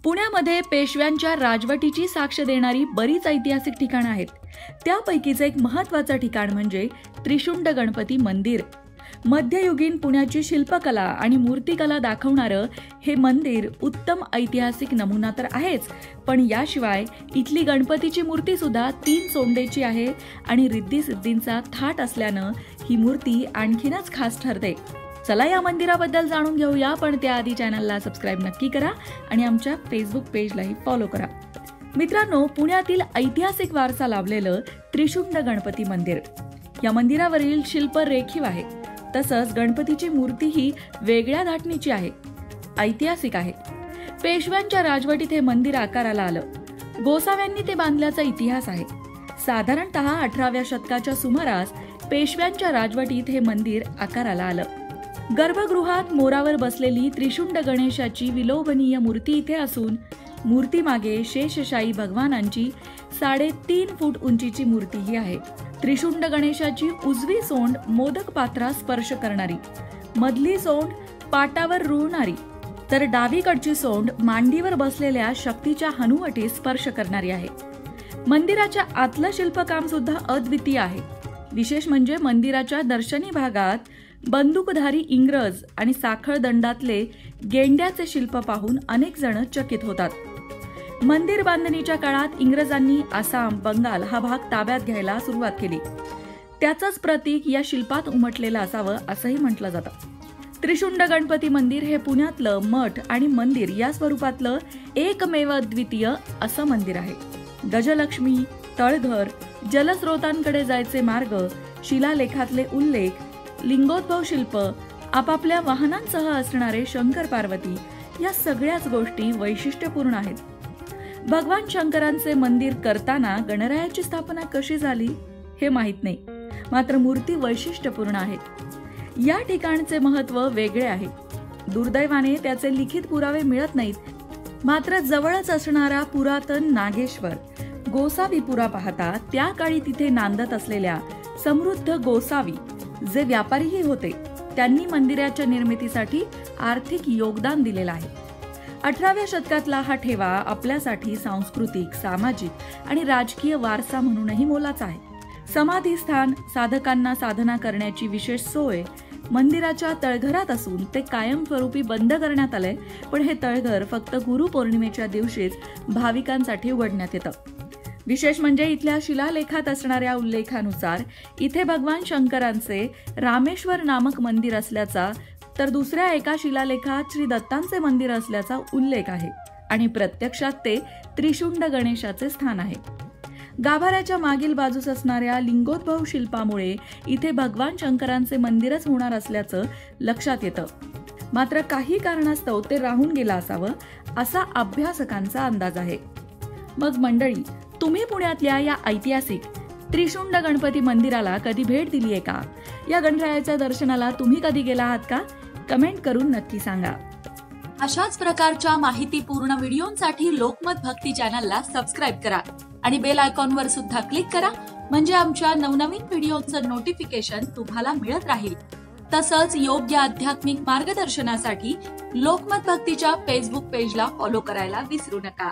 पुण्यामध्ये पेशव्यांच्या राजवटीची साक्ष देणारी बरीच ऐतिहासिक ठिकाणं आहेत। त्यापैकीच एक महत्त्वाचं ठिकाण म्हणजे त्रिशुंड गणपती मंदिर। मध्ययुगीन पुण्याची शिल्पकला आणि मूर्तिकला दाखवणारं हे मंदिर उत्तम ऐतिहासिक नमुना तर आहेच, पण याशिवाय इथली गणपतीची मूर्ती सुद्धा 3 सोंडेची आहे आणि रिद्धी सिद्धींचा थाट असल्यानं ही मूर्ती आणखीनच खास ठरते। चला या मंदिराबद्दल जाणून घेऊया, पण त्याआधी चॅनलला सबस्क्राईब नक्की करा आणि आमच्या फेसबुक पेजलाही फॉलो करा। मित्रांनो, पुण्यातील ऐतिहासिक वारसा लाभलेलं त्रिशुंड गणपती मंदिर, या मंदिरावरील शिल्प रेखीव आहे। तसंच गणपतीची मूर्तीही वेगळ्या धाटणीची आहे, ऐतिहासिक आहे। पेशव्यांच्या राजवटीत हे मंदिर आकाराला आलं। गोसाव्यांनी ते बांधल्याचा इतिहास आहे। साधारणतः 18व्या शतकाच्या सुमारास पेशव्यांच्या राजवटीत हे मंदिर आकाराला आलं। गर्भगृहात मोरावर बसलेली त्रिशुंड गणेशाची विलोभनीय मूर्ती इथे असून मूर्तीमागे शेषशायी भगवानांची 3.5 फूट उंचीची मूर्तीही आहे। त्रिशुंड गणेशाची उजवी सोंड मोदक पात्रास स्पर्श करणारी, मधली सोंड पाटावर रुळणारी, तर डावीकडची सोंड मांडीवर बसलेल्या शक्तीच्या हनुवटीस स्पर्श करणारी आहे। मंदिराच्या आतलं शिल्पकाम सुद्धा अद्वितीय आहे। विशेष म्हणजे मंदिराच्या दर्शनी भागात बंदूकधारी इंग्रज आणि साखळ दंडातले गेंड्याचे शिल्प पाहून अनेक जण चकित होतात। मंदिर बांधणीच्या काळात इंग्रजांनी आसाम, बंगाल हा भाग ताब्यात घ्यायला सुरुवात केली। त्याचंच प्रतीक या शिल्पात उमटलेलं असावं असंही म्हटलं जातं। त्रिशुंड गणपती मंदिर हे पुण्यातलं मठ आणि मंदिर या स्वरूपातलं एकमेव अद्वितीय असं मंदिर आहे। गजलक्ष्मी, तळघर, जलस्रोतांकडे जायचे मार्ग, शिलालेखातले उल्लेख, लिंगोद्भव शिल्प, आपापल्या वाहनांसह असणारे शंकर पार्वती, या सगळ्याच गोष्टी वैशिष्ट्यपूर्ण आहेत। भगवान शंकरांचे मंदिर करताना गणरायाची स्थापना कशी झाली हे माहित नाही, मात्र मूर्ती वैशिष्ट्यपूर्ण आहेत। या ठिकाणचे महत्त्व वेगळे आहे। दुर्दैवाने त्याचे लिखित पुरावे मिळत नाहीत, मात्र जवळच असणारा पुरातन नागेश्वर गोसावीपुरा पाहता त्या काळी तिथे नांदत असलेल्या समृद्ध गोसावी जे व्यापारीही होते, त्यांनी मंदिराच्या निर्मितीसाठी आर्थिक योगदान दिलेलं आहे। 18व्या शतकातला हा ठेवा आपल्यासाठी सांस्कृतिक, सामाजिक आणि राजकीय वारसा म्हणूनही मोलाचा आहे। समाधी स्थान, साधकांना साधना करण्याची विशेष सोय मंदिराच्या तळघरात असून ते कायमस्वरूपी बंद करण्यात आलंय, पण हे तळघर फक्त गुरुपौर्णिमेच्या दिवशीच भाविकांसाठी उघडण्यात येतं। विशेष म्हणजे इथल्या शिलालेखात असणाऱ्या उल्लेखानुसार इथे भगवान शंकरांचे रामेश्वर नामक मंदिर असल्याचा, तर दुसऱ्या एका शिलालेखात श्री दत्तांचे मंदिर असल्याचा उल्लेख आहे आणि प्रत्यक्षात ते त्रिशुंड गणेशाचे स्थान आहे। गाभाऱ्याच्या मागील बाजूस असणाऱ्या लिंगोद्भव शिल्पामुळे इथे भगवान शंकरांचे मंदिरच होणार असल्याचं लक्षात येतं, मात्र काही कारणास्तव ते राहून गेलं असावं असा अभ्यासकांचा अंदाज आहे। मग मंडळी, तुम्ही पुण्यातल्या या ऐतिहासिक त्रिशुंड गणपती मंदिराला कधी भेट दिली आहे का? या गणरायाच्या दर्शनाला तुम्ही कधी गेला आहात का? कमेंट करून नक्की सांगा। अशाच प्रकारच्या माहितीपूर्ण व्हिडिओंसाठी लोकमत भक्ती चॅनलला सबस्क्राईब करा आणि बेल आयकॉनवर सुद्धा क्लिक करा, म्हणजे आमच्या नवनवीन व्हिडिओचं नोटिफिकेशन तुम्हाला मिळत राहील। तसंच योग्य आध्यात्मिक मार्गदर्शनासाठी लोकमत भक्तीच्या फेसबुक पेजला फॉलो करायला विसरू नका।